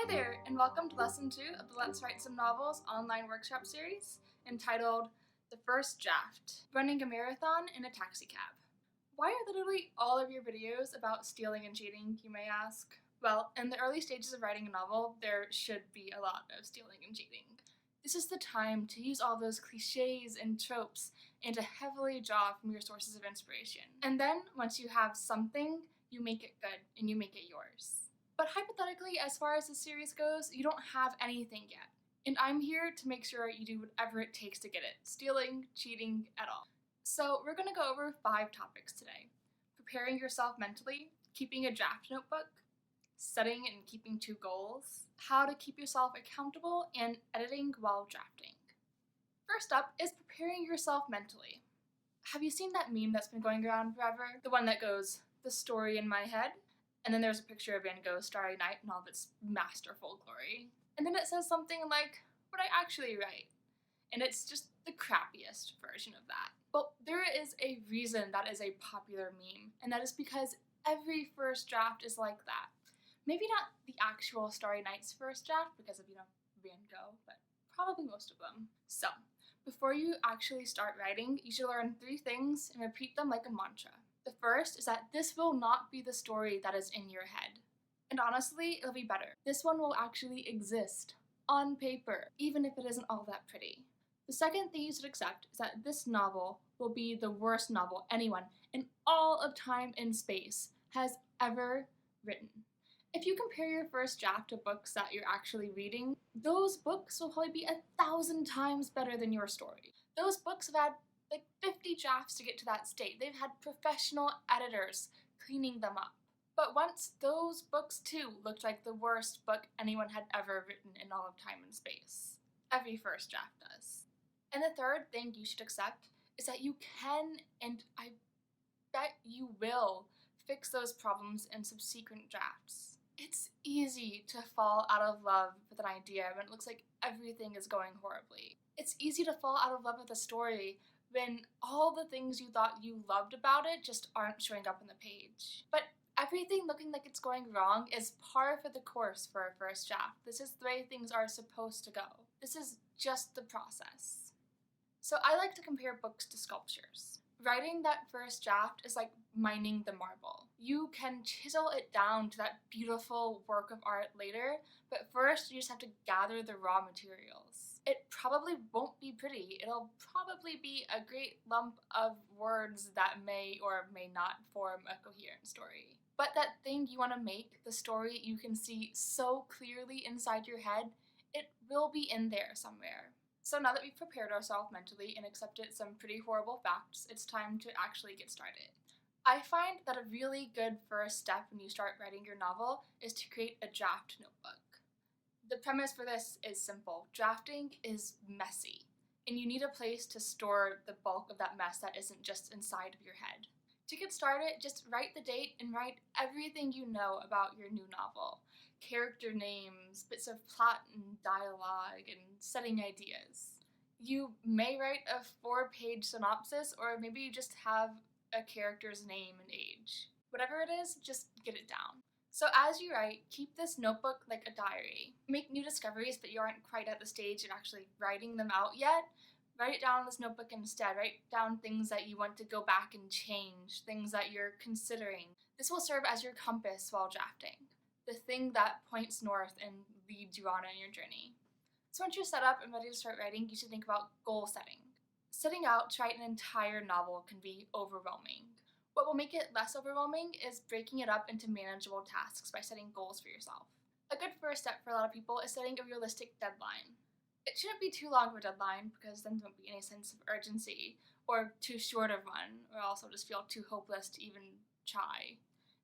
there, and welcome to Lesson 2 of the Let's Write Some Novels online workshop series entitled The First Draft, Running a Marathon in a Taxicab. Why are literally all of your videos about stealing and cheating, you may ask? Well, in the early stages of writing a novel, there should be a lot of stealing and cheating. This is the time to use all those cliches and tropes and to heavily draw from your sources of inspiration. And then, once you have something, you make it good and you make it yours. But hypothetically, as far as this series goes, you don't have anything yet. And I'm here to make sure you do whatever it takes to get it, stealing, cheating, at all. So we're going to go over 5 topics today. Preparing yourself mentally, keeping a draft notebook, setting and keeping 2 goals, how to keep yourself accountable, and editing while drafting. First up is preparing yourself mentally. Have you seen that meme that's been going around forever? The one that goes, "The story in my head," and then there's a picture of Van Gogh's Starry Night in all of its masterful glory. And then it says something like, "What I actually write." And it's just the crappiest version of that. But there is a reason that is a popular meme, and that is because every first draft is like that. Maybe not the actual Starry Night's first draft because of, Van Gogh, but probably most of them. So, before you actually start writing, you should learn 3 things and repeat them like a mantra. The first is that this will not be the story that is in your head. And honestly, it'll be better. This one will actually exist on paper, even if it isn't all that pretty. The second thing you should accept is that this novel will be the worst novel anyone in all of time and space has ever written. If you compare your first draft to books that you're actually reading, those books will probably be 1,000 times better than your story. Those books have had like 50 drafts to get to that state. They've had professional editors cleaning them up. But once those books too looked like the worst book anyone had ever written in all of time and space. Every first draft does. And the third thing you should accept is that you can, and I bet you will, fix those problems in subsequent drafts. It's easy to fall out of love with an idea when it looks like everything is going horribly. It's easy to fall out of love with a story when all the things you thought you loved about it just aren't showing up on the page. But everything looking like it's going wrong is par for the course for a first draft. This is the way things are supposed to go. This is just the process. So I like to compare books to sculptures. Writing that first draft is like mining the marble. You can chisel it down to that beautiful work of art later, but first you just have to gather the raw materials. It probably won't be pretty. It'll probably be a great lump of words that may or may not form a coherent story. But that thing you want to make, the story you can see so clearly inside your head, it will be in there somewhere. So now that we've prepared ourselves mentally and accepted some pretty horrible facts, it's time to actually get started. I find that a really good first step when you start writing your novel is to create a draft notebook. The premise for this is simple. Drafting is messy, and you need a place to store the bulk of that mess that isn't just inside of your head. To get started, just write the date and write everything you know about your new novel. Character names, bits of plot and dialogue, and setting ideas. You may write a 4-page synopsis, or maybe you just have a character's name and age. Whatever it is, just get it down. So as you write, keep this notebook like a diary. Make new discoveries, but you aren't quite at the stage of actually writing them out yet. Write it down in this notebook instead. Write down things that you want to go back and change, things that you're considering. This will serve as your compass while drafting. The thing that points north and leads you on in your journey. So once you're set up and ready to start writing, you should think about goal setting. Setting out to write an entire novel can be overwhelming. What will make it less overwhelming is breaking it up into manageable tasks by setting goals for yourself. A good first step for a lot of people is setting a realistic deadline. It shouldn't be too long of a deadline because then there won't be any sense of urgency, or too short of one, or else it'll just feel too hopeless to even try.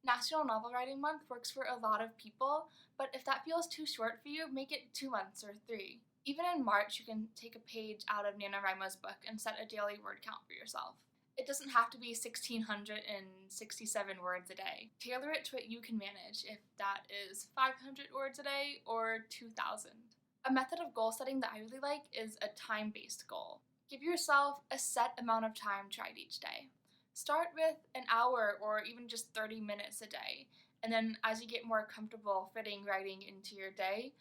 National Novel Writing Month works for a lot of people, but if that feels too short for you, make it 2 months or 3. Even in March, you can take a page out of NaNoWriMo's book and set a daily word count for yourself. It doesn't have to be 1,667 words a day. Tailor it to what you can manage, if that is 500 words a day or 2,000. A method of goal setting that I really like is a time-based goal. Give yourself a set amount of time to write each day. Start with an hour or even just 30 minutes a day, And then as you get more comfortable fitting writing into your day,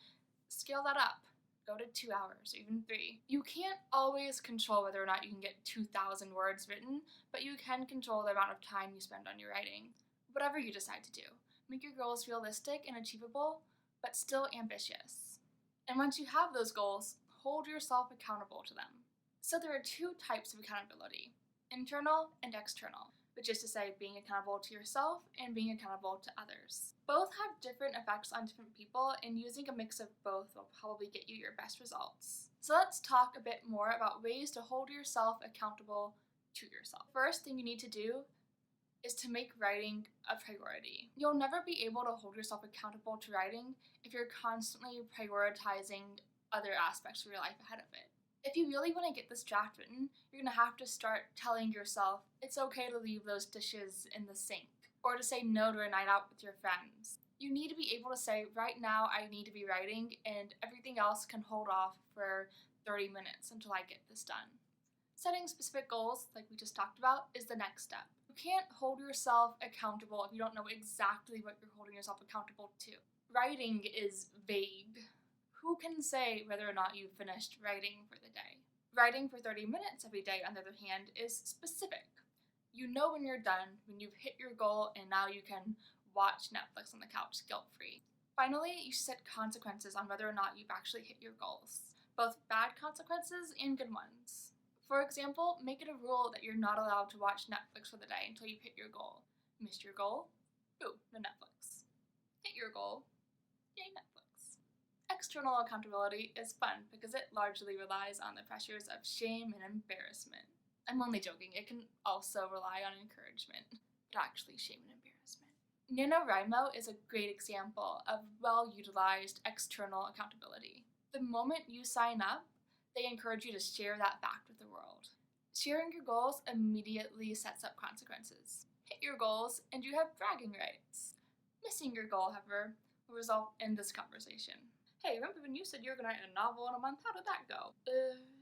scale that up. Go to 2 hours or even 3. You can't always control whether or not you can get 2,000 words written, but you can control the amount of time you spend on your writing. Whatever you decide to do, make your goals realistic and achievable, but still ambitious. And once you have those goals, hold yourself accountable to them. So there are 2 types of accountability, internal and external, which is to say being accountable to yourself and being accountable to others. Both have different effects on different people, and using a mix of both will probably get you your best results. So let's talk a bit more about ways to hold yourself accountable to yourself. First thing you need to do is to make writing a priority. You'll never be able to hold yourself accountable to writing if you're constantly prioritizing other aspects of your life ahead of it. If you really want to get this draft written, you're going to have to start telling yourself it's okay to leave those dishes in the sink, or to say no to a night out with your friends. You need to be able to say, right now I need to be writing, and everything else can hold off for 30 minutes until I get this done. Setting specific goals, like we just talked about, is the next step. You can't hold yourself accountable if you don't know exactly what you're holding yourself accountable to. Writing is vague. Who can say whether or not you've finished writing for the day? Writing for 30 minutes every day, on the other hand, is specific. You know when you're done, when you've hit your goal, and now you can watch Netflix on the couch guilt-free. Finally, you set consequences on whether or not you've actually hit your goals, both bad consequences and good ones. For example, make it a rule that you're not allowed to watch Netflix for the day until you've hit your goal. Missed your goal? Ooh, no Netflix. Hit your goal? Yay, Netflix. External accountability is fun because it largely relies on the pressures of shame and embarrassment. I'm only joking, it can also rely on encouragement, but actually shame and embarrassment. NaNoWriMo is a great example of well-utilized external accountability. The moment you sign up, they encourage you to share that fact with the world. Sharing your goals immediately sets up consequences. Hit your goals, and you have bragging rights. Missing your goal, however, will result in this conversation. Hey, remember when you said you were going to write a novel in a month? How did that go?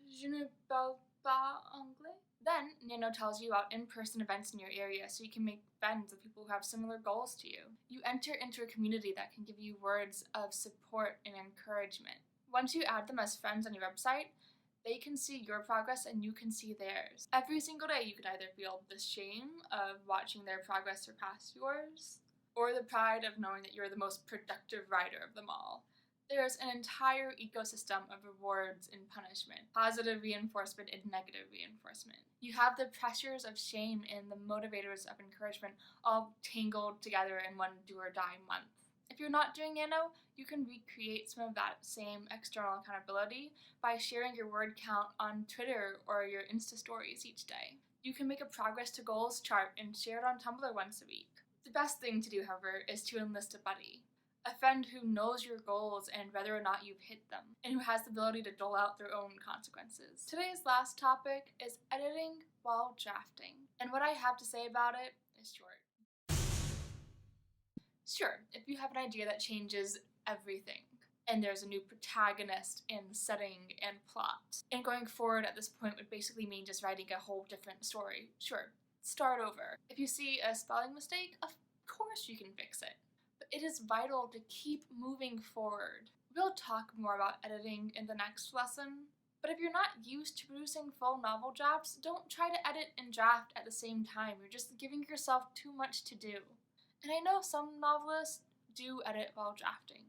Je ne parle pas anglais. Then, Nano tells you about in-person events in your area so you can make friends with people who have similar goals to you. You enter into a community that can give you words of support and encouragement. Once you add them as friends on your website, they can see your progress and you can see theirs. Every single day you could either feel the shame of watching their progress surpass yours, or the pride of knowing that you're the most productive writer of them all. There's an entire ecosystem of rewards and punishment, positive reinforcement and negative reinforcement. You have the pressures of shame and the motivators of encouragement all tangled together in one do-or-die month. If you're not doing Nano, you can recreate some of that same external accountability by sharing your word count on Twitter or your Insta stories each day. You can make a progress to goals chart and share it on Tumblr once a week. The best thing to do, however, is to enlist a buddy. A friend who knows your goals and whether or not you've hit them, and who has the ability to dole out their own consequences. Today's last topic is editing while drafting, and what I have to say about it is short. Sure, if you have an idea that changes everything, and there's a new protagonist and setting and plot, and going forward at this point would basically mean just writing a whole different story, sure, start over. If you see a spelling mistake, of course you can fix it. But it is vital to keep moving forward. We'll talk more about editing in the next lesson, but if you're not used to producing full novel drafts, don't try to edit and draft at the same time. You're just giving yourself too much to do. And I know some novelists do edit while drafting,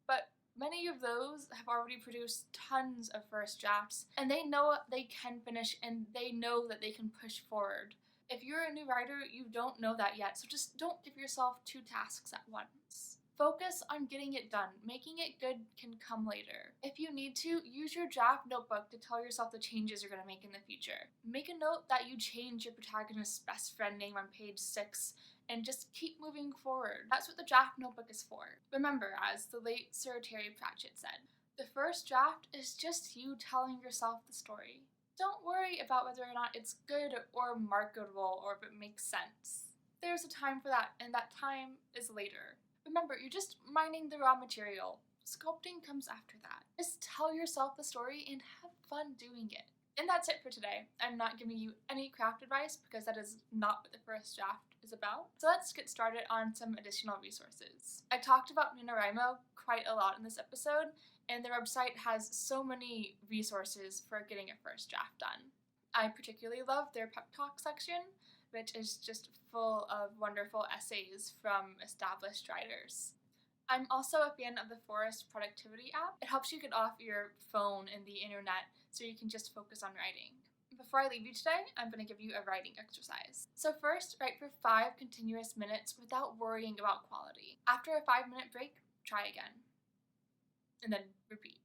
but many of those have already produced tons of first drafts, and they know they can finish and they know that they can push forward. If you're a new writer, you don't know that yet, so just don't give yourself 2 tasks at once. Focus on getting it done. Making it good can come later. If you need to, use your draft notebook to tell yourself the changes you're going to make in the future. Make a note that you change your protagonist's best friend name on page 6, and just keep moving forward. That's what the draft notebook is for. Remember, as the late Sir Terry Pratchett said, the first draft is just you telling yourself the story. Don't worry about whether or not it's good or marketable or if it makes sense. There's a time for that, and that time is later. Remember, you're just mining the raw material. Sculpting comes after that. Just tell yourself the story and have fun doing it. And that's it for today. I'm not giving you any craft advice because that is not what the first draft is about. So let's get started on some additional resources. I talked about NaNoWriMo quite a lot in this episode, and their website has so many resources for getting a first draft done. I particularly love their pep talk section, which is just full of wonderful essays from established writers. I'm also a fan of the Forest Productivity app. It helps you get off your phone and the internet so you can just focus on writing. Before I leave you today, I'm going to give you a writing exercise. So first, write for 5 continuous minutes without worrying about quality. After a 5-minute break, try again. And then repeat.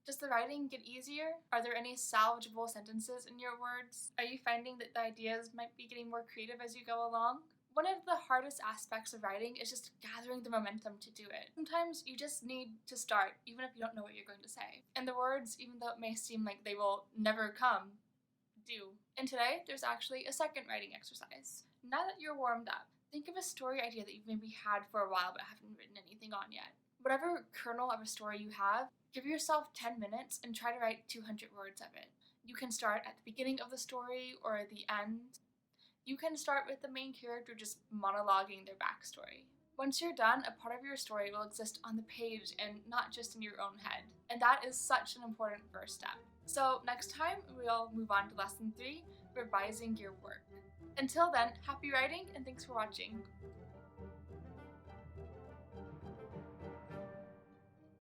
Does the writing get easier? Are there any salvageable sentences in your words? Are you finding that the ideas might be getting more creative as you go along? One of the hardest aspects of writing is just gathering the momentum to do it. Sometimes you just need to start, even if you don't know what you're going to say. And the words, even though it may seem like they will never come, do. And today, there's actually a second writing exercise. Now that you're warmed up, think of a story idea that you've maybe had for a while but haven't written anything on yet. Whatever kernel of a story you have, give yourself 10 minutes and try to write 200 words of it. You can start at the beginning of the story or the end. You can start with the main character just monologuing their backstory. Once you're done, a part of your story will exist on the page and not just in your own head. And that is such an important first step. So next time, we'll move on to lesson 3, revising your work. Until then, happy writing and thanks for watching.